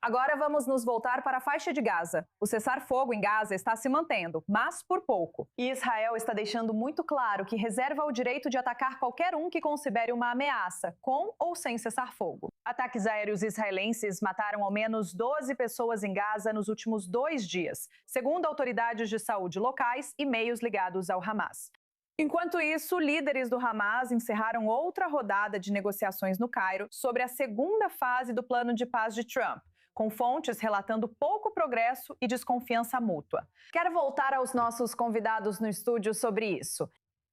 Agora vamos nos voltar para a faixa de Gaza. O cessar-fogo em Gaza está se mantendo, mas por pouco. E Israel está deixando muito claro que reserva o direito de atacar qualquer um que considere uma ameaça, com ou sem cessar-fogo. Ataques aéreos israelenses mataram ao menos 12 pessoas em Gaza nos últimos 2 dias, segundo autoridades de saúde locais e meios ligados ao Hamas. Enquanto isso, líderes do Hamas encerraram outra rodada de negociações no Cairo sobre a segunda fase do plano de paz de Trump, com fontes relatando pouco progresso e desconfiança mútua. Quero voltar aos nossos convidados no estúdio sobre isso.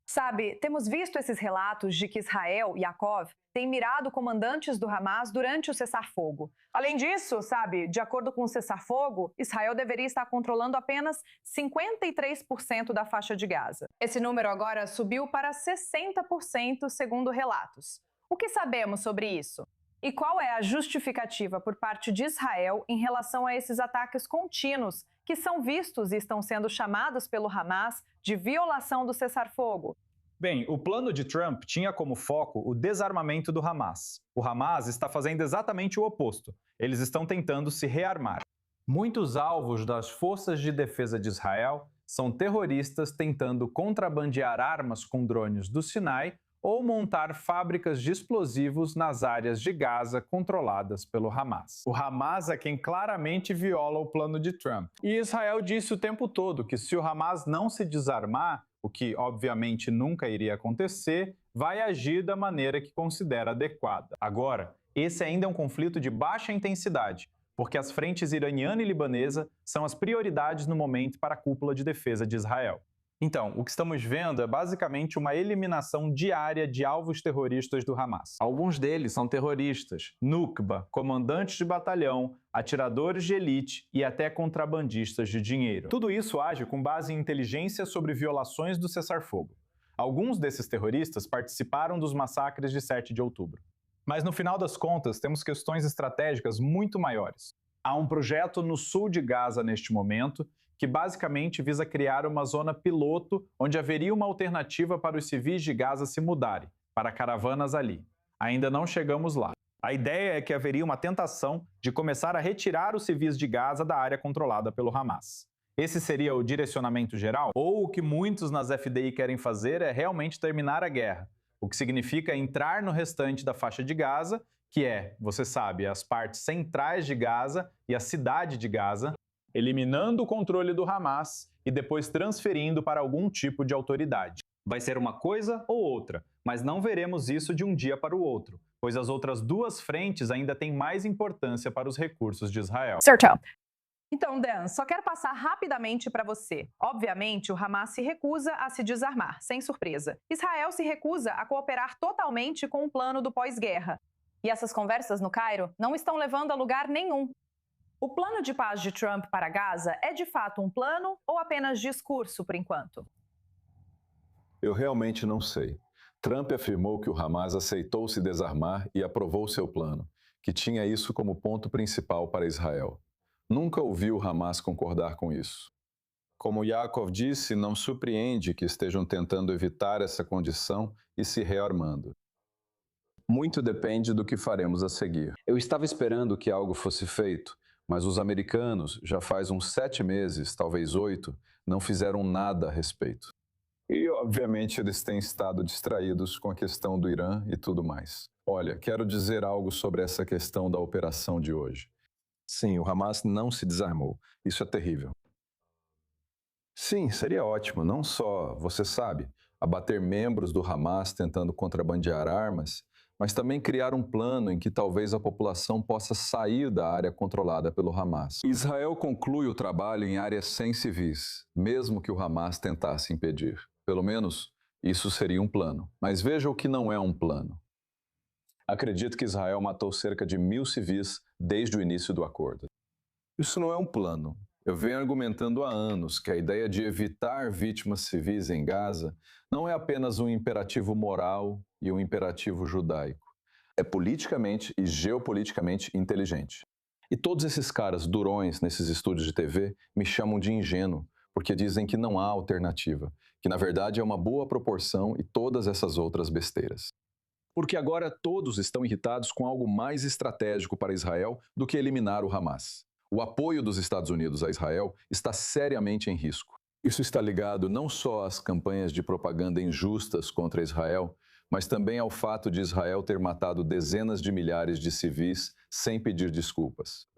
Sabe, temos visto esses relatos de que Israel, Yaakov, tem mirado comandantes do Hamas durante o cessar-fogo. Além disso, sabe, de acordo com o cessar-fogo, Israel deveria estar controlando apenas 53% da faixa de Gaza. Esse número agora subiu para 60%, segundo relatos. O que sabemos sobre isso? E qual é a justificativa por parte de Israel em relação a esses ataques contínuos que são vistos e estão sendo chamados pelo Hamas de violação do cessar-fogo? Bem, o plano de Trump tinha como foco o desarmamento do Hamas. O Hamas está fazendo exatamente o oposto. Eles estão tentando se rearmar. Muitos alvos das forças de defesa de Israel são terroristas tentando contrabandear armas com drones do Sinai ou montar fábricas de explosivos nas áreas de Gaza controladas pelo Hamas. O Hamas é quem claramente viola o plano de Trump. E Israel disse o tempo todo que se o Hamas não se desarmar, o que obviamente nunca iria acontecer, vai agir da maneira que considera adequada. Agora, esse ainda é um conflito de baixa intensidade, porque as frentes iraniana e libanesa são as prioridades no momento para a cúpula de defesa de Israel. Então, o que estamos vendo é basicamente uma eliminação diária de alvos terroristas do Hamas. Alguns deles são terroristas, Nukba, comandantes de batalhão, atiradores de elite e até contrabandistas de dinheiro. Tudo isso age com base em inteligência sobre violações do cessar-fogo. Alguns desses terroristas participaram dos massacres de 7 de outubro. Mas no final das contas, temos questões estratégicas muito maiores. Há um projeto no sul de Gaza neste momento que basicamente visa criar uma zona piloto onde haveria uma alternativa para os civis de Gaza se mudarem, para caravanas ali. Ainda não chegamos lá. A ideia é que haveria uma tentação de começar a retirar os civis de Gaza da área controlada pelo Hamas. Esse seria o direcionamento geral? Ou o que muitos nas FDI querem fazer é realmente terminar a guerra, o que significa entrar no restante da faixa de Gaza, que é, você sabe, as partes centrais de Gaza e a cidade de Gaza, eliminando o controle do Hamas e depois transferindo para algum tipo de autoridade. Vai ser uma coisa ou outra, mas não veremos isso de um dia para o outro, pois as outras duas frentes ainda têm mais importância para os recursos de Israel. Certo. Então, Dan, só quero passar rapidamente para você. Obviamente, o Hamas se recusa a se desarmar, sem surpresa. Israel se recusa a cooperar totalmente com o plano do pós-guerra. E essas conversas no Cairo não estão levando a lugar nenhum. O plano de paz de Trump para Gaza é de fato um plano ou apenas discurso por enquanto? Eu realmente não sei. Trump afirmou que o Hamas aceitou se desarmar e aprovou seu plano, que tinha isso como ponto principal para Israel. Nunca ouvi o Hamas concordar com isso. Como Yaakov disse, não surpreende que estejam tentando evitar essa condição e se rearmando. Muito depende do que faremos a seguir. Eu estava esperando que algo fosse feito, mas os americanos, já faz uns 7 meses, talvez 8, não fizeram nada a respeito. E, obviamente, eles têm estado distraídos com a questão do Irã e tudo mais. Olha, quero dizer algo sobre essa questão da operação de hoje. Sim, o Hamas não se desarmou. Isso é terrível. Sim, seria ótimo, não só, você sabe, abater membros do Hamas tentando contrabandear armas, mas também criar um plano em que talvez a população possa sair da área controlada pelo Hamas. Israel conclui o trabalho em áreas sem civis, mesmo que o Hamas tentasse impedir. Pelo menos, isso seria um plano. Mas veja o que não é um plano. Acredito que Israel matou cerca de 1.000 civis desde o início do acordo. Isso não é um plano. Eu venho argumentando há anos que a ideia de evitar vítimas civis em Gaza não é apenas um imperativo moral e um imperativo judaico. É politicamente e geopoliticamente inteligente. E todos esses caras durões nesses estúdios de TV me chamam de ingênuo, porque dizem que não há alternativa, que na verdade é uma boa proporção e todas essas outras besteiras. porque agora todos estão irritados com algo mais estratégico para Israel do que eliminar o Hamas. O apoio dos Estados Unidos a Israel está seriamente em risco. Isso está ligado não só às campanhas de propaganda injustas contra Israel, mas também ao fato de Israel ter matado dezenas de milhares de civis sem pedir desculpas.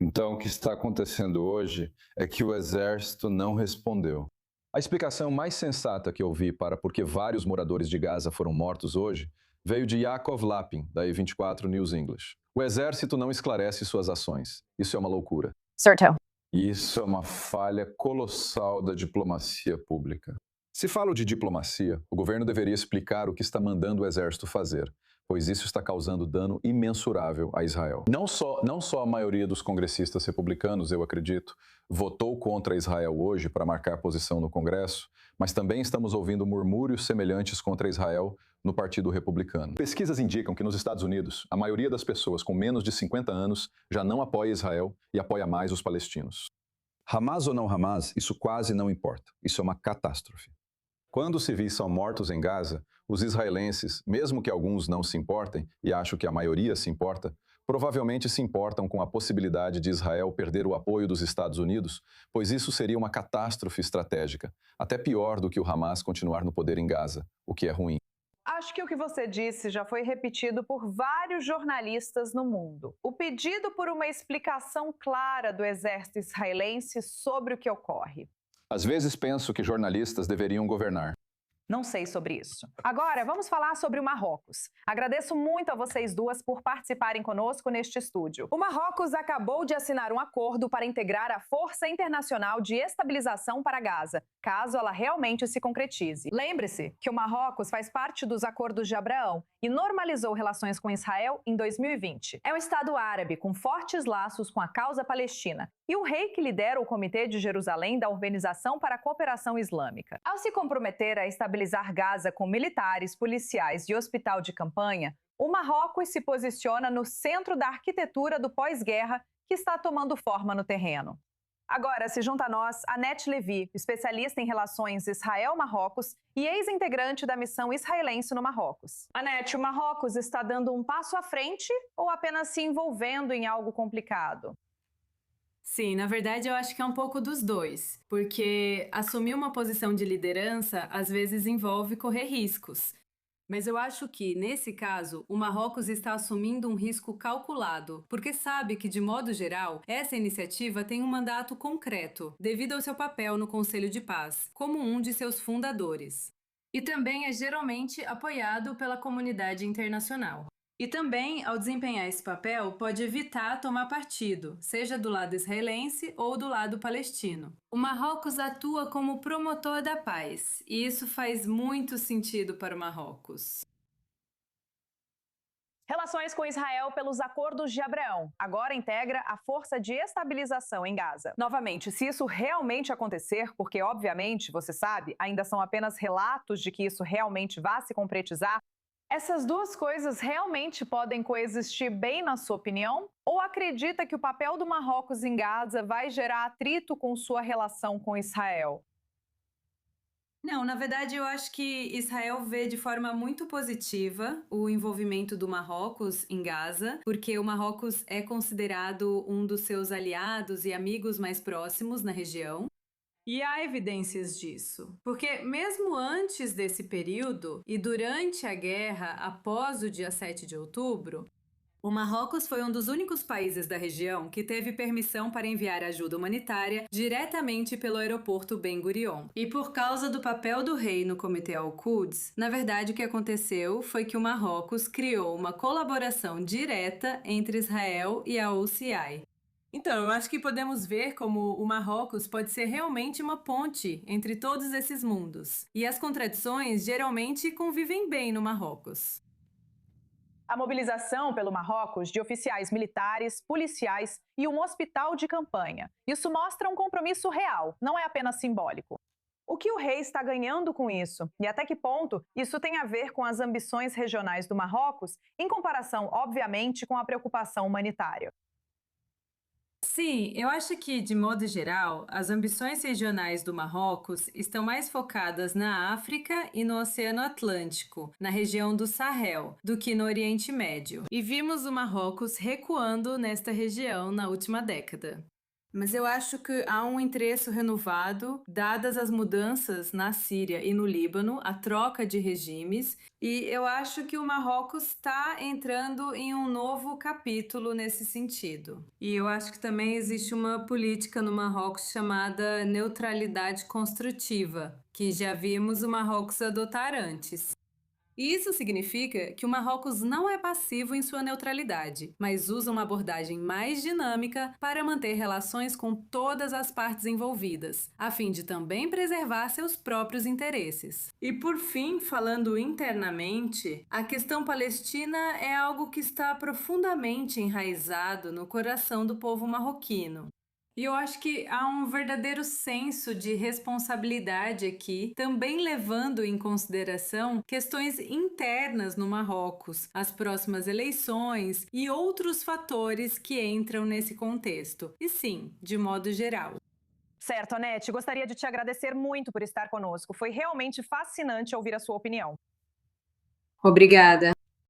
Então, o que está acontecendo hoje é que o exército não respondeu. A explicação mais sensata que eu vi para por que vários moradores de Gaza foram mortos hoje veio de Yaakov Lapin, da E24 News English. O exército não esclarece suas ações. Isso é uma loucura. Certo. Isso é uma falha colossal da diplomacia pública. Se falo de diplomacia, o governo deveria explicar o que está mandando o exército fazer, pois isso está causando dano imensurável a Israel. Não só a maioria dos congressistas republicanos, eu acredito, votou contra Israel hoje para marcar posição no Congresso, mas também estamos ouvindo murmúrios semelhantes contra Israel no Partido Republicano. Pesquisas indicam que nos Estados Unidos, a maioria das pessoas com menos de 50 anos já não apoia Israel e apoia mais os palestinos. Hamas ou não Hamas, isso quase não importa. Isso é uma catástrofe. Quando os civis são mortos em Gaza, os israelenses, mesmo que alguns não se importem, e acho que a maioria se importa, provavelmente se importam com a possibilidade de Israel perder o apoio dos Estados Unidos, pois isso seria uma catástrofe estratégica, até pior do que o Hamas continuar no poder em Gaza, o que é ruim. Acho que o que você disse já foi repetido por vários jornalistas no mundo. O pedido por uma explicação clara do exército israelense sobre o que ocorre. Às vezes penso que jornalistas deveriam governar. Não sei sobre isso. Agora, vamos falar sobre o Marrocos. Agradeço muito a vocês duas por participarem conosco neste estúdio. O Marrocos acabou de assinar um acordo para integrar a Força Internacional de Estabilização para Gaza, caso ela realmente se concretize. Lembre-se que o Marrocos faz parte dos Acordos de Abraão e normalizou relações com Israel em 2020. É um Estado árabe com fortes laços com a causa palestina e o rei que lidera o Comitê de Jerusalém da Organização para a Cooperação Islâmica. Ao se comprometer a estabilizar Gaza com militares, policiais e hospital de campanha, o Marrocos se posiciona no centro da arquitetura do pós-guerra que está tomando forma no terreno. Agora se junta a nós Annette Levy, especialista em relações Israel-Marrocos e ex-integrante da missão israelense no Marrocos. Annette, o Marrocos está dando um passo à frente ou apenas se envolvendo em algo complicado? Sim, na verdade eu acho que é um pouco dos dois, porque assumir uma posição de liderança às vezes envolve correr riscos. Mas eu acho que, nesse caso, o Marrocos está assumindo um risco calculado, porque sabe que, de modo geral, essa iniciativa tem um mandato concreto, devido ao seu papel no Conselho de Paz, como um de seus fundadores. E também é geralmente apoiado pela comunidade internacional. E também, ao desempenhar esse papel, pode evitar tomar partido, seja do lado israelense ou do lado palestino. O Marrocos atua como promotor da paz, e isso faz muito sentido para o Marrocos. Relações com Israel pelos Acordos de Abraão. Agora integra a Força de Estabilização em Gaza. Novamente, se isso realmente acontecer, porque obviamente, você sabe, ainda são apenas relatos de que isso realmente vá se concretizar, essas duas coisas realmente podem coexistir bem, na sua opinião? Ou acredita que o papel do Marrocos em Gaza vai gerar atrito com sua relação com Israel? Não, na verdade eu acho que Israel vê de forma muito positiva o envolvimento do Marrocos em Gaza, porque o Marrocos é considerado um dos seus aliados e amigos mais próximos na região. E há evidências disso, porque mesmo antes desse período e durante a guerra após o dia 7 de outubro, o Marrocos foi um dos únicos países da região que teve permissão para enviar ajuda humanitária diretamente pelo aeroporto Ben Gurion. E por causa do papel do rei no Comitê Al-Quds, na verdade o que aconteceu foi que o Marrocos criou uma colaboração direta entre Israel e a OCI. Então, eu acho que podemos ver como o Marrocos pode ser realmente uma ponte entre todos esses mundos. E as contradições geralmente convivem bem no Marrocos. A mobilização pelo Marrocos de oficiais militares, policiais e um hospital de campanha. Isso mostra um compromisso real, não é apenas simbólico. O que o rei está ganhando com isso? E até que ponto isso tem a ver com as ambições regionais do Marrocos, em comparação, obviamente, com a preocupação humanitária? Sim, eu acho que, de modo geral, as ambições regionais do Marrocos estão mais focadas na África e no Oceano Atlântico, na região do Sahel, do que no Oriente Médio. E vimos o Marrocos recuando nesta região na última década. Mas eu acho que há um interesse renovado, dadas as mudanças na Síria e no Líbano, a troca de regimes, e eu acho que o Marrocos está entrando em um novo capítulo nesse sentido. E eu acho que também existe uma política no Marrocos chamada neutralidade construtiva, que já vimos o Marrocos adotar antes. E isso significa que o Marrocos não é passivo em sua neutralidade, mas usa uma abordagem mais dinâmica para manter relações com todas as partes envolvidas, a fim de também preservar seus próprios interesses. E por fim, falando internamente, a questão palestina é algo que está profundamente enraizado no coração do povo marroquino. E eu acho que há um verdadeiro senso de responsabilidade aqui, também levando em consideração questões internas no Marrocos, as próximas eleições e outros fatores que entram nesse contexto. E sim, de modo geral. Certo, Anete, gostaria de te agradecer muito por estar conosco. Foi realmente fascinante ouvir a sua opinião. Obrigada.